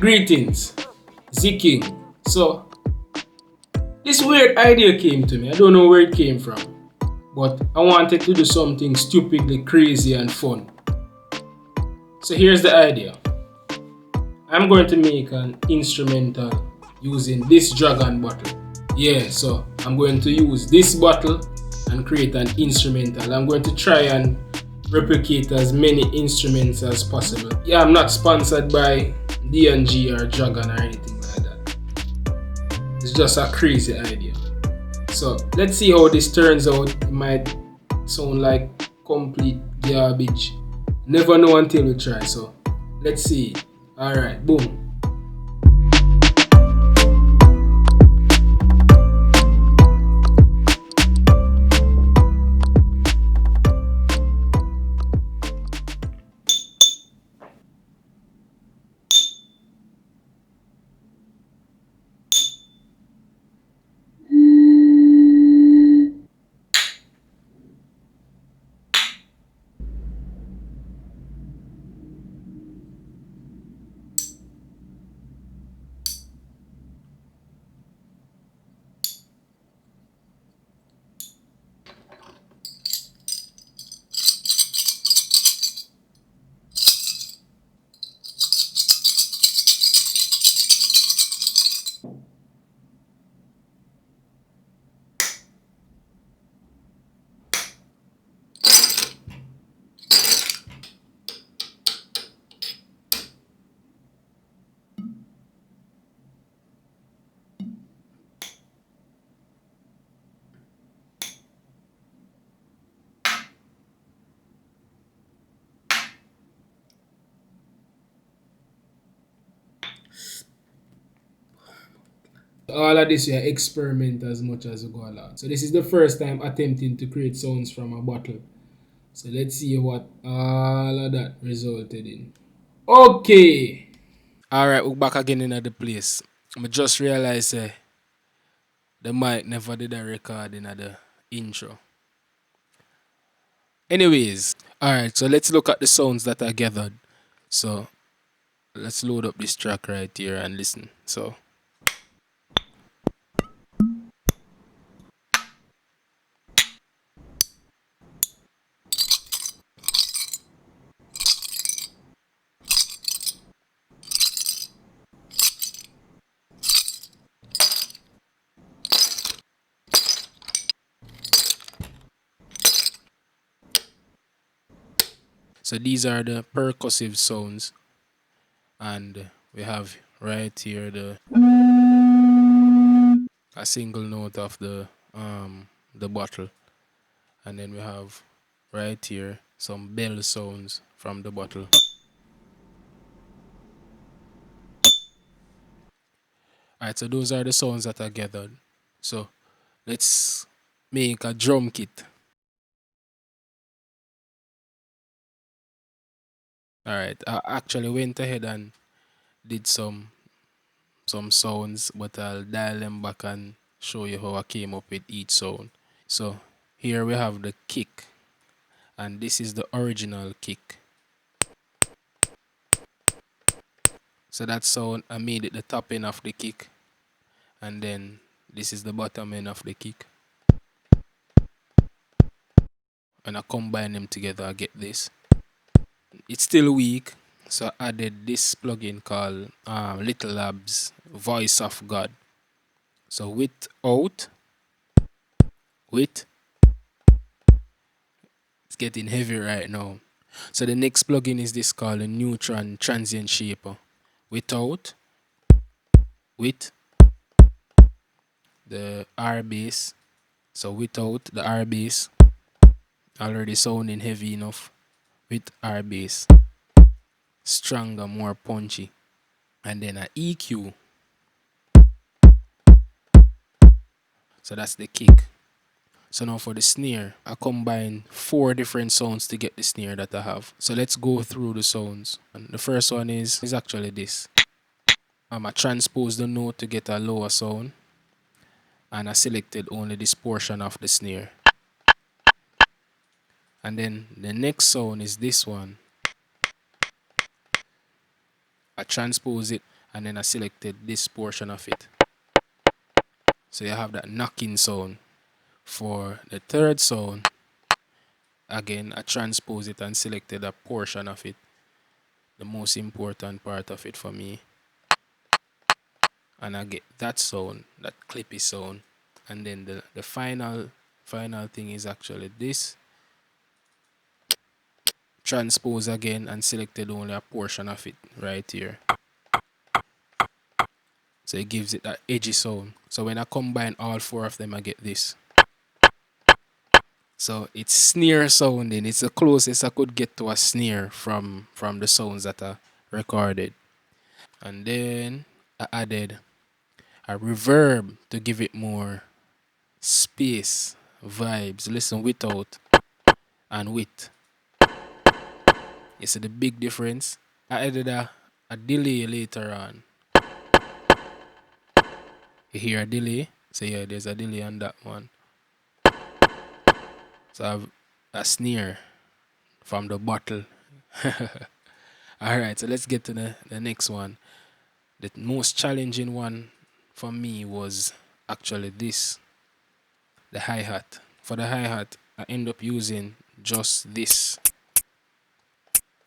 Greetings, ZihKing. So, this weird idea came to me. I don't know where it came from, but I wanted to do something stupidly crazy and fun. So, here's the idea. I'm going to make an instrumental using this dragon bottle. Yeah, so I'm going to use this bottle and create an instrumental. I'm going to try and replicate as many instruments as possible. Yeah, I'm not sponsored by D&G or Dragon or anything like that. It's just a crazy idea. So let's see how this turns out. It might sound like complete garbage. Never know until we try. So let's see. Alright, boom. All of this, we experiment as much as we go along. So this is the first time attempting to create sounds from a bottle. So let's see what all of that resulted in. Okay. Alright, we're back again in the place. I just realized the mic never did a recording at the intro. Anyways, alright, so let's look at the sounds that I gathered. So let's load up this track right here and listen. So these are the percussive sounds, and we have right here a single note of the bottle, and then we have right here some bell sounds from the bottle. Alright, so those are the sounds that I gathered. So let's make a drum kit. Alright, I actually went ahead and did some sounds, but I'll dial them back and show you how I came up with each sound. So here we have the kick, and this is the original kick. So that sound, I made it the top end of the kick, and then this is the bottom end of the kick, and I combine them together, I get this. It's still weak, so I added this plugin called Little Labs Voice of God. So with, it's getting heavy right now. So the next plugin is this called a Neutron Transient Shaper. Without, with the R bass. So without the R bass, already sounding heavy enough. With R bass, stronger, more punchy. And then a EQ. So that's the kick. So now for the snare, I combine 4 different sounds to get the snare that I have. So let's go through the sounds. And the first one is actually this. I transpose the note to get a lower sound, and I selected only this portion of the snare. And then the next sound is this one. I transpose it and then I selected this portion of it. So you have that knocking sound. For the third sound, again, I transpose it and selected a portion of it, the most important part of it for me. And I get that sound, that clippy sound. And then the final thing is actually this. Transpose again and selected only a portion of it right here. So it gives it that edgy sound. So when I combine all four of them, I get this. So it's snare sounding. It's the closest I could get to a snare from the sounds that I recorded. And then I added a reverb to give it more space, vibes. Listen without and with. You see the big difference? I added a delay later on. You hear a delay? So yeah, there's a delay on that one. So I have a snare from the bottle. Alright, so let's get to the next one. The most challenging one for me was actually this, the hi-hat. For the hi-hat, I end up using just this.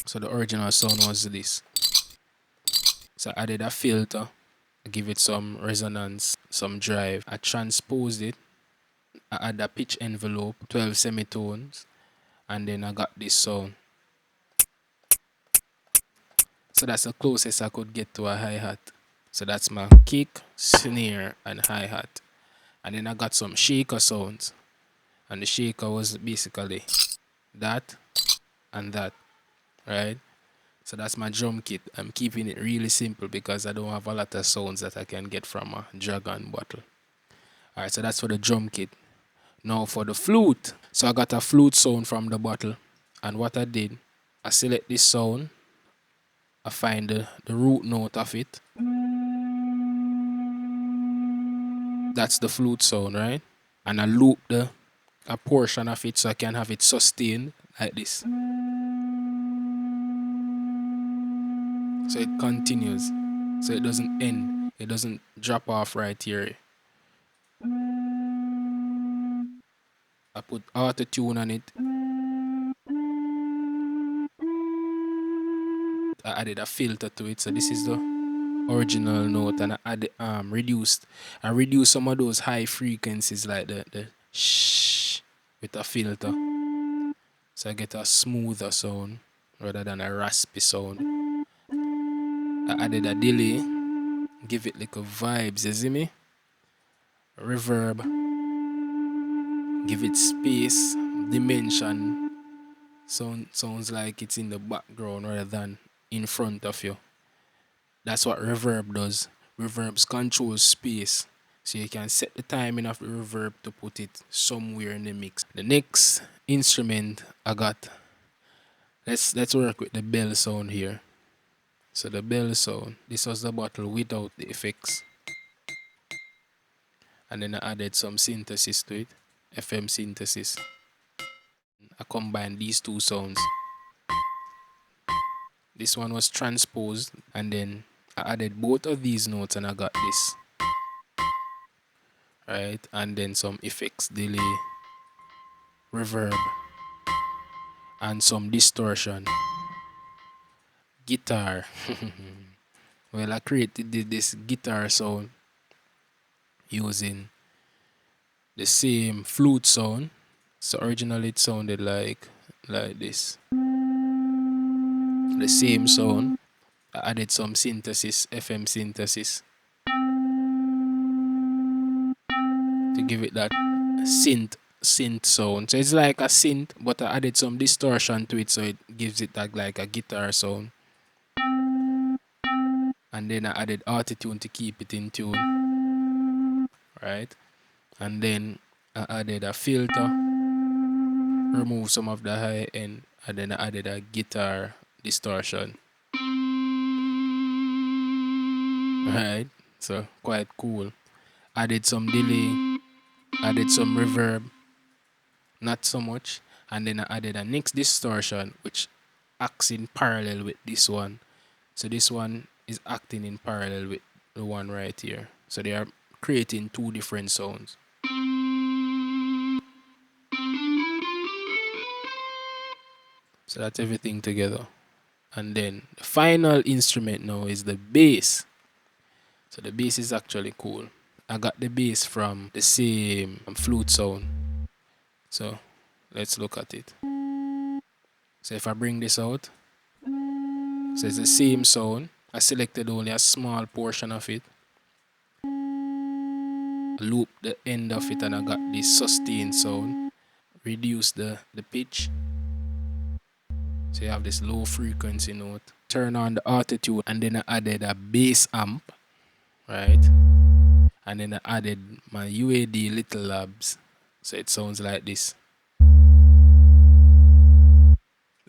So the original sound was this. So I added a filter, I give it some resonance, some drive. I transposed it. I add a pitch envelope, 12 semitones, and then I got this sound. So that's the closest I could get to a hi-hat. So that's my kick, snare, and hi-hat. And then I got some shaker sounds. And the shaker was basically that and that, right? So that's my drum kit. I'm keeping it really simple because I don't have a lot of sounds that I can get from a dragon bottle. Alright, so that's for the drum kit. Now for the flute. So I got a flute sound from the bottle. And what I did, I select this sound. I find the root note of it. That's the flute sound, right? And I loop a portion of it so I can have it sustained like this. So it continues. So it doesn't end. It doesn't drop off right here. I put auto tune on it. I added a filter to it. So this is the original note, and I added reduced some of those high frequencies like the shh with a filter. So I get a smoother sound rather than a raspy sound. I added a delay, give it like a vibes, you see me? Reverb, give it space, dimension. Sounds like it's in the background rather than in front of you. That's what reverb does. Reverbs control space. So you can set the timing of the reverb to put it somewhere in the mix. The next instrument I got, let's work with the bell sound here. So the bell sound, this was the bottle without the effects. And then I added some synthesis to it, FM synthesis. I combined these two sounds. This one was transposed, and then I added both of these notes and I got this. Right? And then some effects, delay, reverb, and some distortion. Guitar. Well, I created this guitar sound using the same flute sound. So originally it sounded like this. The same sound. I added some synthesis, FM synthesis, to give it that synth sound. So it's like a synth, but I added some distortion to it, so it gives it that like a guitar sound. And then I added autotune to keep it in tune, right? And then I added a filter, remove some of the high end, and then I added a guitar distortion. Right? So quite cool. Added some delay, added some reverb, not so much, and then I added a next distortion which acts in parallel with this one. So this one is acting in parallel with the one right here. So they are creating two different sounds. So that's everything together. And then the final instrument now is the bass. So the bass is actually cool. I got the bass from the same flute sound. So let's look at it. So if I bring this out, so it's the same sound. I selected only a small portion of it. Loop the end of it and I got this sustain sound. Reduce the pitch. So you have this low frequency note. Turn on the auto-tune and then I added a bass amp. Right? And then I added my UAD Little Labs. So it sounds like this.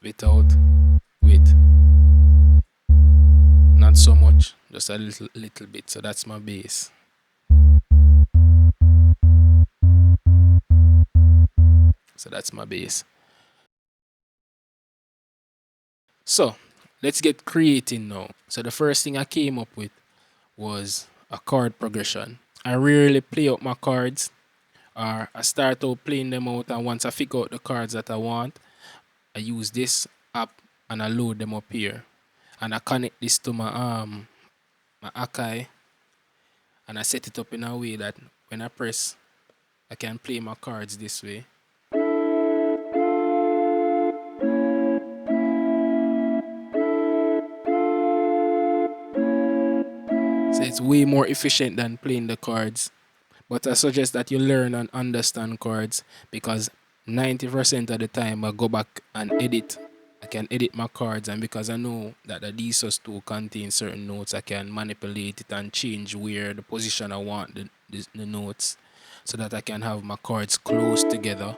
Without, with. Not so much, just a little bit. So that's my bass. So that's my bass. So let's get creating now. So the first thing I came up with was a chord progression. I rarely play out my chords, or I start out playing them out, and once I figure out the chords that I want, I use this app and I load them up here. And I connect this to my Akai, and I set it up in a way that when I press, I can play my chords this way. So it's way more efficient than playing the chords. But I suggest that you learn and understand chords, because 90% of the time I go back and edit. I can edit my chords, and because I know that the DSOS2 contains certain notes, I can manipulate it and change where the position I want the notes, so that I can have my chords close together.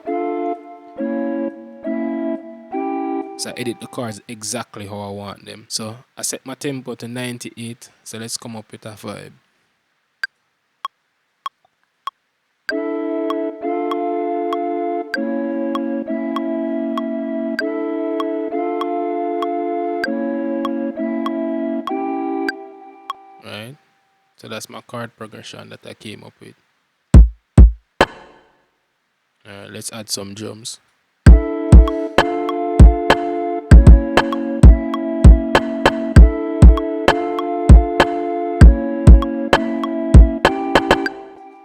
So I edit the chords exactly how I want them. So I set my tempo to 98. So let's come up with a vibe. Right? So that's my chord progression that I came up with. Let's add some drums.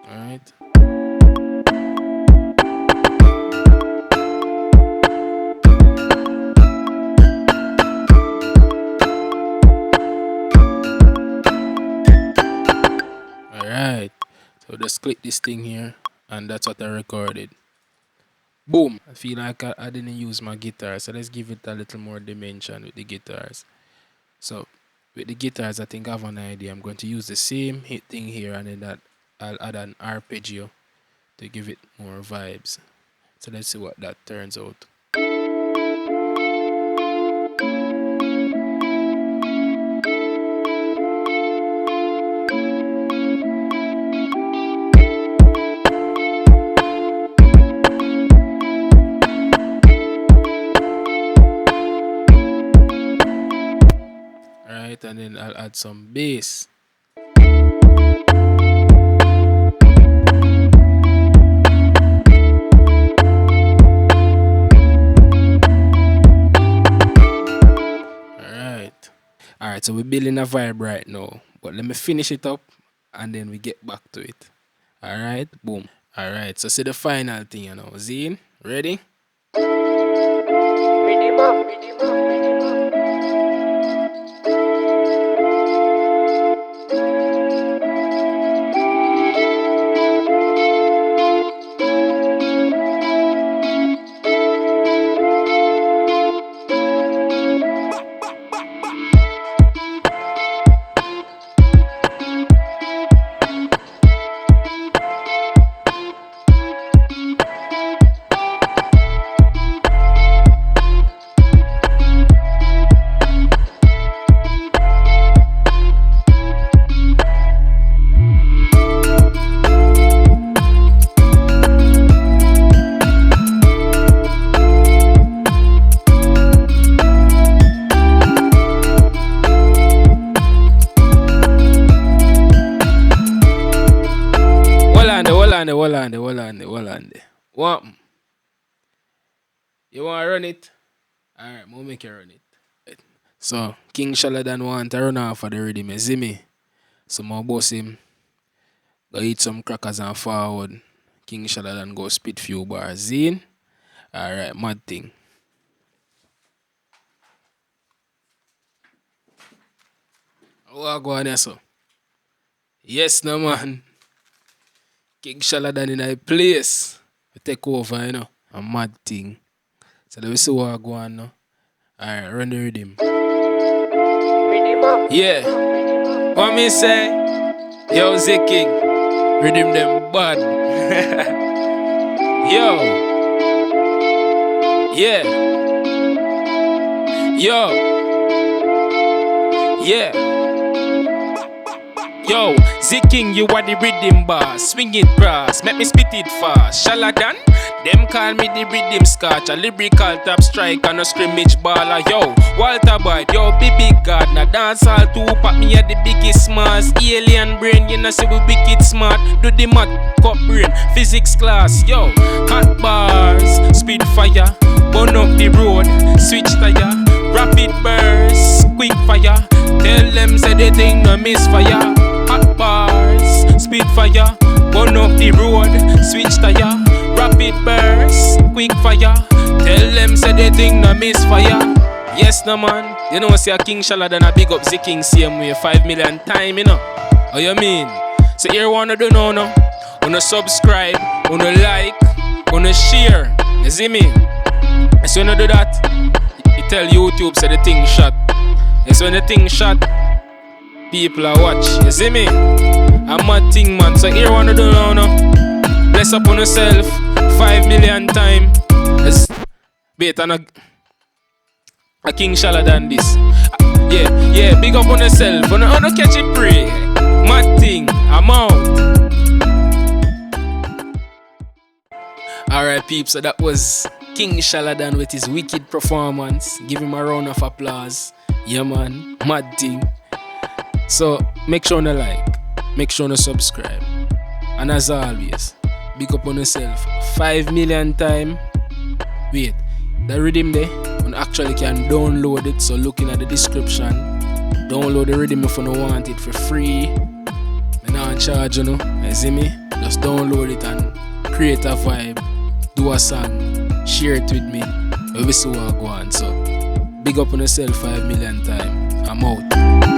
Alright. Alright. So just click this thing here, and that's what I recorded. Boom. I feel like I didn't use my guitar, so let's give it a little more dimension with the guitars. So with the guitars, I think I have an idea. I'm going to use the same hit thing here, and then I'll add an arpeggio to give it more vibes. So let's see what that turns out. Alright, and then I'll add some bass. Alright, so we're building a vibe right now. But let me finish it up and then we get back to it. Alright, boom. Alright, so see the final thing, you know. Zine, ready? What? You want to run it? Alright, we'll make you run it. So, King Shaladon want to run off for the rhythm, you see me? So, my boss him, go eat some crackers and forward. King Shaladon go spit few bars. Zine? Alright, mad thing. What go on here, so? Yes, no man. King Shaladon in a place. We take over, you know. A mad thing. So let me see what go on now. Alright, run the rhythm. Yeah. What me say? Yo, ZihKing. Rhythm them bad. Yo. Yeah. Yo. Yeah. Yo, ZihKing, you are the rhythm boss. Swing it cross, make me spit it fast. Shaladon, them call me the rhythm scotch. A lyrical top strike and a scrimmage baller. Yo, Walter Boyd, yo, big god. Now dance all two, pop me at the biggest smarts. Alien brain, you know, say we wicked smart. Do the math, cup brain, physics class. Yo, hot bars, speed fire. Burn up the road, switch tire. Rapid burst, quick fire. Tell them say the thing no misfire. Hot bars, speed fire. Burn up the road, switch tire. Rapid burst, quick fire. Tell them say the thing no misfire. Yes no man, you know see a King Shaladon a big up ZihKing same way 5 million time, you know. How you mean? So here wanna do now no. Wanna subscribe, wanna like, wanna share. You see me? So when you do that, you tell YouTube say the thing shot. And so when the thing shot, people are watch. You see me? I'm mad thing man. So here wanna do now no. Bless up on yourself 5 million time. Wait and a King Shaladon this. Yeah, big up on yourself. Wanna catch it prey. Mad thing, I'm out. Alright peeps, so that was King Shaladon with his wicked performance. Give him a round of applause. Yeah man, mad thing. So make sure to like, make sure to subscribe. And as always, big up on yourself 5 million time. Wait, the rhythm there, you actually can download it. So looking at the description, download the rhythm if you don't want it for free. I'm not in charge, you know. You see me? Just download it and create a vibe. Do a song, share it with me. We will see what go on. So big up on yourself 5 million time. I'm out.